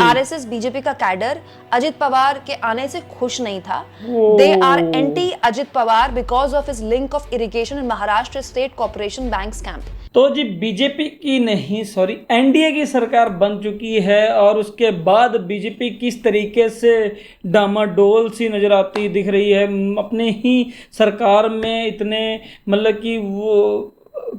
RSS BJP का cadre Ajit Pawar के आने से खुश नहीं था। They are anti Ajit Pawar because of his link of irrigation in Maharashtra state corporation bank scam. तो जी बीजेपी की नहीं सॉरी एनडीए की सरकार बन चुकी है और उसके बाद बीजेपी किस तरीके से डामाडोल सी नजर आती दिख रही है। अपने ही सरकार में इतने मतलब कि वो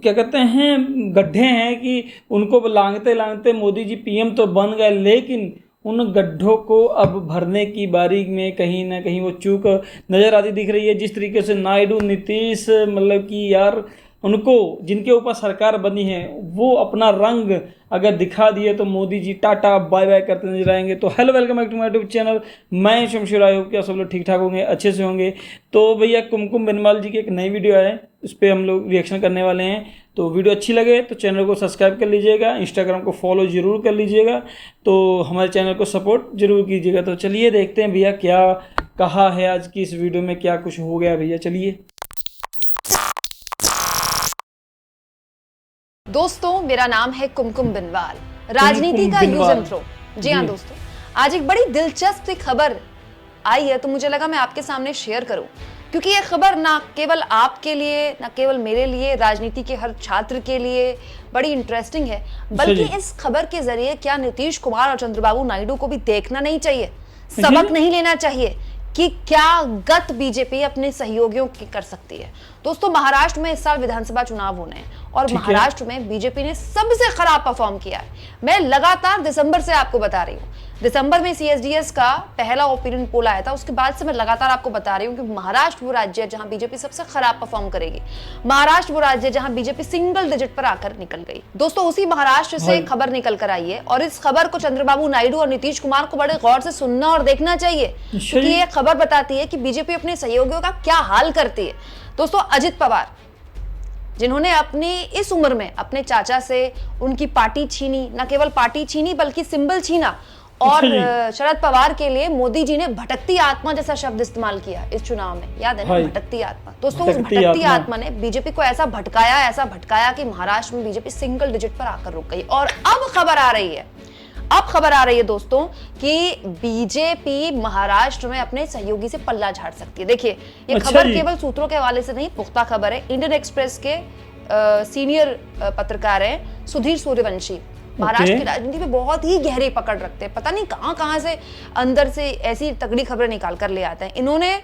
क्या कहते हैं गड्ढे हैं कि उनको लांघते लांघते मोदी जी पीएम तो बन गए, लेकिन उन गड्ढों को अब भरने की बारी में कहीं ना कहीं वो चूक नज़र आती दिख रही है। जिस तरीके से नायडू नीतीश मतलब कि यार उनको जिनके ऊपर सरकार बनी है वो अपना रंग अगर दिखा दिए तो मोदी जी टाटा बाय बाय करते नजर आएंगे। तो hello welcome back to my YouTube channel, मैं शमशेर। आई होप कि आप सब लोग ठीक ठाक होंगे, अच्छे से होंगे। तो भैया कुमकुम बेनीवाल जी की एक नई वीडियो है, उस पर हम लोग रिएक्शन करने वाले हैं। तो वीडियो अच्छी लगे तो चैनल को सब्सक्राइब कर लीजिएगा, इंस्टाग्राम को फॉलो जरूर कर लीजिएगा, तो हमारे चैनल को सपोर्ट जरूर कीजिएगा। तो चलिए देखते हैं भैया क्या कहा है आज की इस वीडियो में, क्या कुछ हो गया भैया, चलिए। दोस्तों मेरा नाम है कुमकुम बेनीवाल, राजनीति का यूज एंड थ्रो। जी हाँ दोस्तों, आज एक बड़ी दिलचस्प सी खबर आई है तो मुझे लगा मैं आपके सामने शेयर करूं, क्योंकि ये खबर ना केवल आपके लिए, ना केवल मेरे लिए, राजनीति के हर छात्र के लिए बड़ी इंटरेस्टिंग है, बल्कि इस खबर के जरिए क्या नीतीश कुमार और चंद्रबाबू नायडू को भी देखना नहीं चाहिए, सबक नहीं लेना चाहिए कि क्या गत बीजेपी अपने सहयोगियों की कर सकती है। दोस्तों महाराष्ट्र में इस साल विधानसभा चुनाव होने हैं और महाराष्ट्र में बीजेपी ने सबसे खराब परफॉर्म किया है। मैं लगातार दिसंबर से आपको बता रही हूँ, दिसंबर में सीएसडीएस का पहला ओपिनियन पोल आया था, उसके बाद से मैं लगातार आपको बता रही हूँ कि महाराष्ट्र वो राज्य है जहां बीजेपी सबसे खराब परफॉर्म करेगी। महाराष्ट्र वो राज्य है जहां बीजेपी सिंगल डिजिट पर आकर निकल गई। दोस्तों उसी महाराष्ट्र से खबर निकल कर आई है और इस खबर को चंद्रबाबू नायडू और नीतीश कुमार को बड़े गौर से सुनना और देखना चाहिए, क्योंकि ये खबर बताती है कि बीजेपी अपने सहयोगियों का क्या हाल करती है। दोस्तों अजित पवार जिन्होंने अपनी इस उम्र में अपने चाचा से उनकी पार्टी छीनी, न केवल पार्टी छीनी बल्कि सिंबल छीना, और शरद पवार के लिए मोदी जी ने भटकती आत्मा जैसा शब्द इस्तेमाल किया इस चुनाव में, याद है ना, भटकती आत्मा। दोस्तों उस भटकती आत्मा ने बीजेपी को ऐसा भटकाया कि महाराष्ट्र में बीजेपी सिंगल डिजिट पर आकर रुक गई। और अब खबर आ रही है दोस्तों कि बीजेपी महाराष्ट्र में अपने सहयोगी से पल्ला झाड़ सकती है। देखिए ये खबर केवल सूत्रों के हवाले से नहीं, पुख्ता खबर है। इंडियन एक्सप्रेस के सीनियर पत्रकार हैं सुधीर सूर्यवंशी, महाराष्ट्र की राजनीति में बहुत ही गहरी पकड़ रखते हैं, पता नहीं कहां से अंदर से ऐसी तगड़ी खबरें निकाल कर ले आते हैं। इन्होंने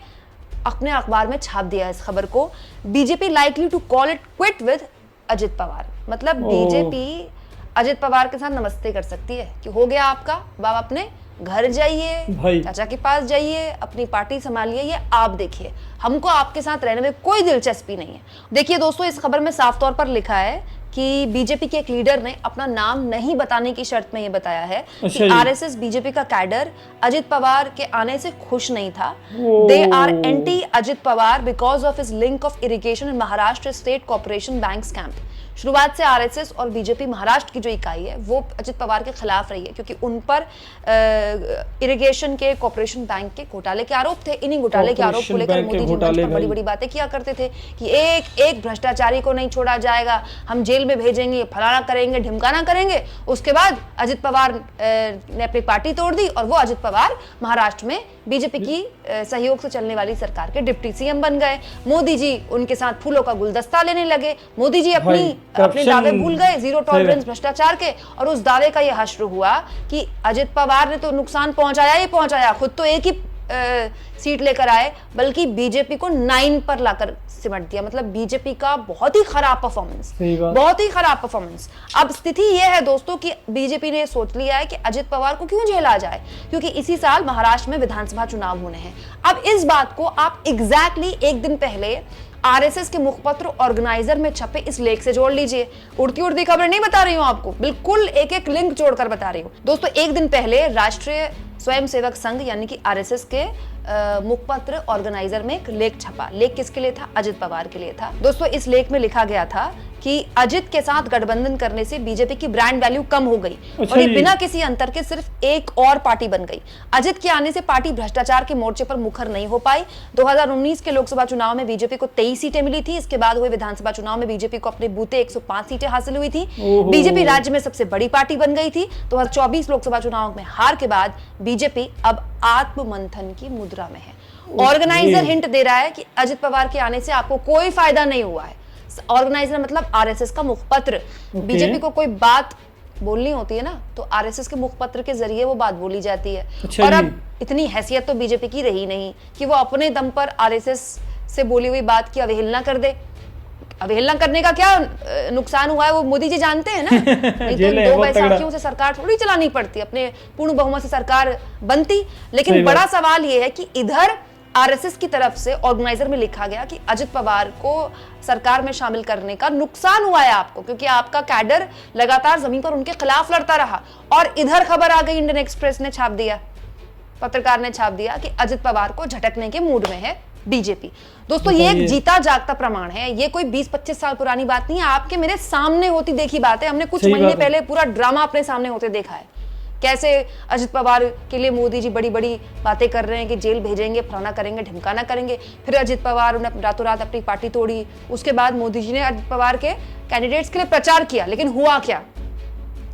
अपने अखबार में छाप दिया इस खबर को, BJP likely to call it quit with Ajit Pawar. मतलब बीजेपी अजित पवार के साथ नमस्ते कर सकती है कि हो गया आपका, बाबा अपने घर जाइए, चाचा के पास जाइए, अपनी पार्टी संभालिए, ये आप देखिए, हमको आपके साथ रहने में कोई दिलचस्पी नहीं है। देखिए दोस्तों इस खबर में साफ तौर पर लिखा है कि बीजेपी के एक लीडर ने अपना नाम नहीं बताने की शर्त में ये बताया है कि आरएसएस बीजेपी का कैडर अजित पवार के आने से खुश नहीं था। They are anti Ajit Pawar because of his link of irrigation in Maharashtra state corporation bank scam. शुरुआत से आरएसएस और बीजेपी महाराष्ट्र की जो इकाई है वो अजित पवार के खिलाफ रही है, क्योंकि उन पर इरिगेशन के कॉर्पोरेशन बैंक के घोटाले के आरोप थे। इन्हीं घोटाले के आरोप को लेकर मोदी जी बड़ी बड़ी बातें किया करते थे कि एक भ्रष्टाचारी को नहीं छोड़ा जाएगा, हम जेल में भेजेंगे, फलाना करेंगे, ढिमकाना करेंगे। उसके बाद अजित पवार ने अपनी पार्टी तोड़ दी और वो अजित पवार महाराष्ट्र में बीजेपी की सहयोग से चलने वाली सरकार के डिप्टी सीएम बन गए। मोदी जी उनके साथ फूलों का गुलदस्ता लेने लगे। मोदी जी अपने दावे भूल गए जीरो टॉलरेंस भ्रष्टाचार के, और उस दावे का यह हश्र हुआ कि अजित पवार ने तो नुकसान पहुंचाया, खुद तो एक ही सीट लेकर आए, बल्कि बीजेपी को 9 पर लाकर सिमट दिया। मतलब बीजेपी का बहुत ही खराब परफॉर्मेंस। अब स्थिति यह है दोस्तों कि बीजेपी ने सोच लिया है कि अजित पवार को क्यों झेला जाए, क्योंकि इसी साल महाराष्ट्र में विधानसभा चुनाव होने हैं। अब इस बात को आप एग्जैक्टली एक दिन पहले आरएसएस के मुखपत्र ऑर्गेनाइजर में छपे इस लेख से जोड़ लीजिए। उड़ती खबर नहीं बता रही हूं आपको, बिल्कुल एक लिंक जोड़कर बता रही हूं। दोस्तों एक दिन पहले राष्ट्रीय स्वयंसेवक संघ यानी कि आरएसएस के मुखपत्र ऑर्गेनाइजर में एक लेख छपा। लेख किसके लिए था? अजित पवार के लिए था। दोस्तों इस लेख में लिखा गया था कि अजित के साथ गठबंधन करने से बीजेपी की ब्रांड वैल्यू कम हो गई और ये बिना किसी अंतर के सिर्फ एक और पार्टी बन गई। अजित के आने से पार्टी भ्रष्टाचार के मोर्चे पर मुखर नहीं हो पाई। 2019 के लोकसभा चुनाव में बीजेपी को 23 सीटें मिली थी। इसके बाद हुए विधानसभा चुनाव में बीजेपी को अपने बूते 105 सीटें हासिल हुई थी। बीजेपी राज्य में सबसे बड़ी पार्टी बन गई थी। 2024 लोकसभा चुनाव में हार के बाद बीजेपी अब आत्ममंथन की मुद्रा में है। ऑर्गेनाइजर हिंट दे रहा है कि अजित पवार के आने से आपको कोई फायदा नहीं हुआ है। ऑर्गेनाइजर मतलब आरएसएस का मुखपत्र। बीजेपी को कोई बात बोलनी होती है ना, तो आरएसएस के मुखपत्र के जरिए वो बात बोली जाती है। और अब इतनी हैसियत तो बीजेपी की रही नहीं कि वो अपने दम पर आरएसएस से बोली हुई बात की अवहेलना कर दे। अवहेलना करने का क्या नुकसान हुआ है वो मोदी जी जानते हैं ना। नहीं तो 2 बैसाखियों से सरकार थोड़ी चलानी पड़ती, अपने पूर्ण बहुमत से सरकार बनती। लेकिन बड़ा सवाल ये है कि इधर आरएसएस की तरफ से ऑर्गेनाइजर में लिखा गया कि अजित पवार को सरकार में शामिल करने का नुकसान हुआ है आपको, क्योंकि आपका कैडर लगातार जमीन पर उनके खिलाफ लड़ता रहा। और इधर खबर आ गई, इंडियन एक्सप्रेस ने छाप दिया, पत्रकार ने छाप दिया कि अजित पवार को झटकने के मूड में है बीजेपी। दोस्तों ये एक जीता जागता प्रमाण है, ये कोई 20-25 साल पुरानी बात नहीं है, आपके मेरे सामने होती देखी बात है। हमने कुछ महीने पहले पूरा ड्रामा अपने सामने होते देखा है, कैसे अजित पवार के लिए मोदी जी बड़ी बड़ी बातें कर रहे हैं कि जेल भेजेंगे, फलाना करेंगे, ढिमकाना करेंगे। फिर अजित पवार ने रातों रात अपनी पार्टी तोड़ी। उसके बाद मोदी जी ने अजित पवार के कैंडिडेट्स के लिए प्रचार किया, लेकिन हुआ क्या?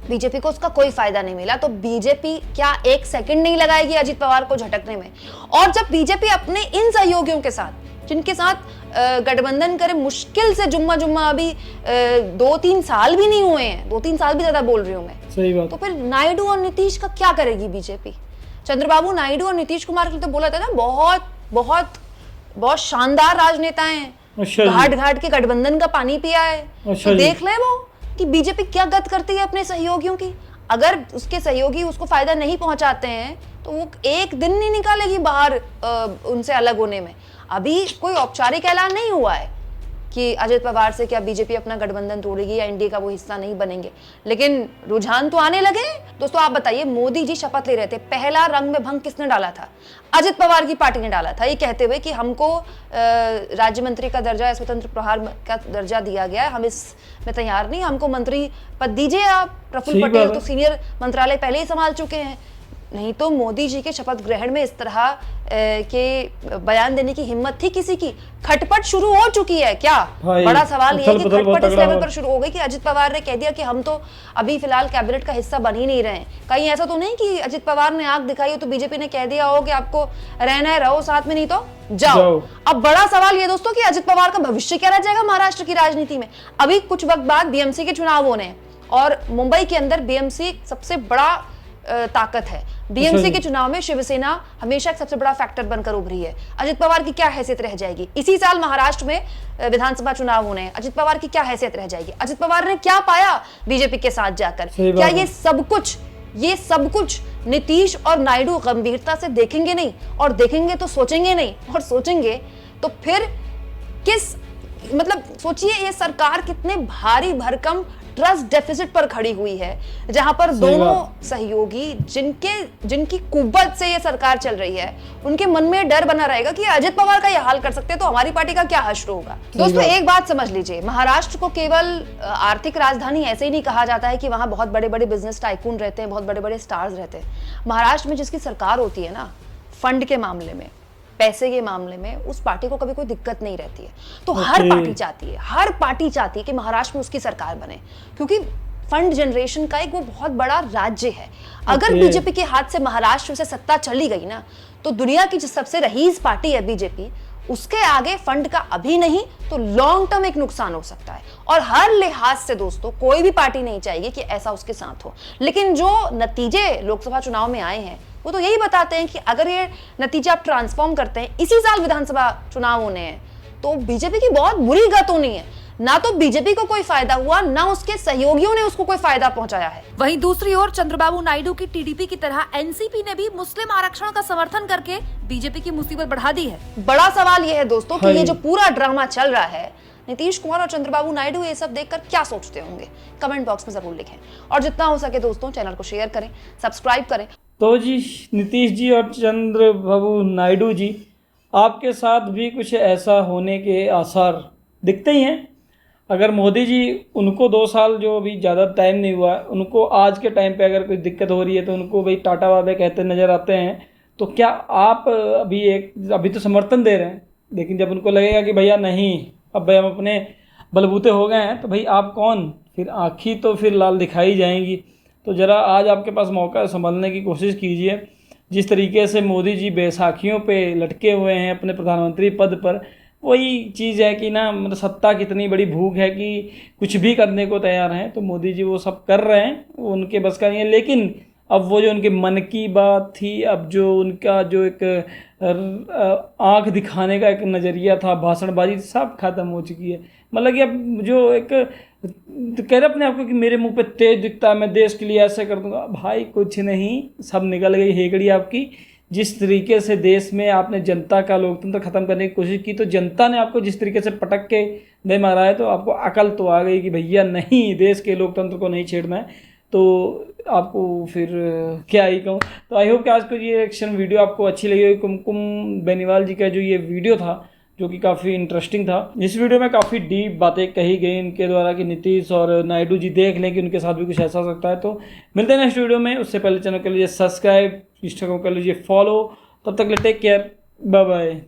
बीजेपी को उसका कोई फायदा नहीं मिला। तो बीजेपी क्या 1 सेकंड नहीं लगाएगी अजित पवार को झटकने में? और जब बीजेपी अपने इन सहयोगियों के साथ, जिनके साथ गठबंधन करे, मुश्किल से जुम्मा अभी 2-3 साल भी नहीं हुए हैं, 2-3 साल भी ज्यादा बोल रही हूं मैं, सही बात। तो फिर नायडू और नीतीश का क्या करेगी बीजेपी? चंद्रबाबू नायडू और नीतीश कुमार के लिए तो बोला था ना, बहुत बहुत बहुत शानदार राजनेता हैं, घाट घाट के गठबंधन का पानी पिया है। तो देख ले वो कि बीजेपी क्या गत करती है अपने सहयोगियों की। अगर उसके सहयोगी उसको फायदा नहीं पहुंचाते हैं तो वो एक दिन नहीं निकालेगी बाहर उनसे अलग होने में। अभी कोई औपचारिक ऐलान नहीं हुआ है कि अजित पवार से क्या बीजेपी अपना गठबंधन तोड़ेगी या एनडीए का वो हिस्सा नहीं बनेंगे, लेकिन रुझान तो आने लगे। दोस्तों आप बताइए, मोदी जी शपथ ले रहे थे, पहला रंग में भंग किसने डाला था? अजित पवार की पार्टी ने डाला था, ये कहते हुए कि हमको राज्य मंत्री का दर्जा या स्वतंत्र प्रभार का दर्जा दिया गया है, हम इसमें तैयार नहीं, हमको मंत्री पद दीजिए आप। प्रफुल्ल पटेल तो सीनियर मंत्रालय पहले ही संभाल चुके हैं। नहीं तो मोदी जी के शपथ ग्रहण में इस तरह के बयान देने की हिम्मत थी किसी की? खटपट शुरू हो चुकी है क्या? बड़ा सवाल यह है कि खटपट इस लेवल पर शुरू हो गई कि अजित पवार ने कह दिया कि हम तो अभी फिलहाल कैबिनेट का हिस्सा बन ही नहीं रहे हैं। कहीं ऐसा तो नहीं कि अजित पवार ने आंख दिखाई हो तो बीजेपी ने कह दिया हो कि आपको रहना है रहो साथ में, नहीं तो जाओ। अब बड़ा सवाल ये दोस्तों कि अजित पवार का भविष्य क्या रह जाएगा महाराष्ट्र की राजनीति में। अभी कुछ वक्त बाद बीएमसी के चुनाव होने हैं और मुंबई के अंदर बीएमसी सबसे बड़ा ताकत है। बीएमसी के चुनाव में शिवसेना हमेशा एक सबसे बड़ा फैक्टर बनकर उभरी है। अजित पवार की क्या हैसियत रह जाएगी? इसी साल महाराष्ट्र में विधानसभा चुनाव होने हैं, अजित पवार की क्या हैसियत रह जाएगी? अजित पवार ने क्या पाया बीजेपी के साथ जाकर? क्या ये सब कुछ नीतीश और नायडू गंभीरता से देखेंगे नहीं? और देखेंगे तो सोचेंगे नहीं, और सोचेंगे तो फिर किस, मतलब सोचिए ये सरकार कितने भारी भरकम ट्रस्ट डेफिसिट पर खड़ी हुई है, जहां पर दोनों सहयोगी जिनकी कुव्वत से ये सरकार चल रही है, उनके मन में डर बना रहेगा कि अजित पवार का ये हाल कर सकते हैं तो हमारी पार्टी का क्या हश्र होगा। दोस्तों एक बात समझ लीजिए, महाराष्ट्र को केवल आर्थिक राजधानी ऐसे ही नहीं कहा जाता है कि वहां बहुत बड़े बड़े बिजनेस टाइकून रहते हैं, बहुत बड़े बड़े स्टार्स रहते हैं। महाराष्ट्र में जिसकी सरकार होती है ना, फंड के मामले में, पैसे के मामले में उस पार्टी को कभी कोई दिक्कत नहीं रहती है। तो हर पार्टी चाहती है कि महाराष्ट्र में उसकी सरकार बने, क्योंकि फंड जनरेशन का एक वो बहुत बड़ा राज्य है। अगर बीजेपी के हाथ से महाराष्ट्र से सत्ता चली गई ना, तो दुनिया की जो सबसे रईस पार्टी है बीजेपी, उसके आगे फंड का अभी नहीं तो लॉन्ग टर्म एक नुकसान हो सकता है। और हर लिहाज से दोस्तों कोई भी पार्टी नहीं चाहिए कि ऐसा उसके साथ हो। लेकिन जो नतीजे लोकसभा चुनाव में आए हैं वो तो यही बताते हैं कि अगर ये नतीजा आप ट्रांसफॉर्म करते हैं, इसी साल विधानसभा चुनाव होने हैं, तो बीजेपी की बहुत बुरी गत होनी है। ना तो बीजेपी को कोई फायदा हुआ, ना उसके सहयोगियों ने उसको कोई फायदा पहुंचाया है। वहीं दूसरी ओर चंद्रबाबू नायडू की टीडीपी की तरह एनसीपी ने भी मुस्लिम आरक्षण का समर्थन करके बीजेपी की मुसीबत बढ़ा दी है। बड़ा सवाल यह है दोस्तों कि ये जो पूरा ड्रामा चल रहा है, नीतीश कुमार और चंद्रबाबू नायडू ये सब देखकर क्या सोचते होंगे? कमेंट बॉक्स में जरूर लिखें। और जितना हो सके दोस्तों चैनल को शेयर करें, सब्सक्राइब करें। तो जी नीतीश जी और चंद्रबाबू नायडू जी, आपके साथ भी कुछ ऐसा होने के आसार दिखते ही हैं। अगर मोदी जी उनको 2 साल जो अभी ज़्यादा टाइम नहीं हुआ है, उनको आज के टाइम पे अगर कोई दिक्कत हो रही है तो उनको भाई टाटा बाबा कहते नज़र आते हैं, तो क्या आप अभी तो समर्थन दे रहे हैं, लेकिन जब उनको लगेगा कि भैया नहीं अब भाई हम अपने बलबूते हो गए हैं तो भाई आप कौन, फिर आँखी तो फिर लाल दिखाई जाएंगी। तो ज़रा आज आपके पास मौका है, संभलने की कोशिश कीजिए। जिस तरीके से मोदी जी बैसाखियों पे लटके हुए हैं अपने प्रधानमंत्री पद पर, वही चीज़ है कि ना मतलब सत्ता की इतनी बड़ी भूख है कि कुछ भी करने को तैयार हैं। तो मोदी जी वो सब कर रहे हैं, वो उनके बस का नहीं है। लेकिन अब वो जो उनके मन की बात थी, अब जो उनका जो एक आँख दिखाने का एक नज़रिया था, भाषणबाजी सब खत्म हो चुकी है। मतलब कि अब जो एक तो कह रहे अपने आप को कि मेरे मुंह पे तेज दिखता है, मैं देश के लिए ऐसे कर दूंगा, भाई कुछ नहीं, सब निकल गई हेगड़ी आपकी। जिस तरीके से देश में आपने जनता का लोकतंत्र खत्म करने की कोशिश की, तो जनता ने आपको जिस तरीके से पटक के दे मारा है, तो आपको अकल तो आ गई कि भैया नहीं, देश के लोकतंत्र को नहीं छेड़ना है। तो आपको फिर क्या ही कहूँ। तो आई होप कि आज को ये रिएक्शन वीडियो आपको अच्छी लगी होगी। कुमकुम बेनीवाल जी का जो ये वीडियो था, जो कि काफ़ी इंटरेस्टिंग था। इस वीडियो में काफ़ी डीप बातें कही गई इनके द्वारा कि नीतीश और नायडू जी देख लें कि उनके साथ भी कुछ ऐसा हो सकता है। तो मिलते हैं नेक्स्ट वीडियो में। उससे पहले चैनल कर लीजिए सब्सक्राइब, इंस्टाग्राम कर लीजिए फॉलो। तब तक ले टेक केयर, बाय बाय।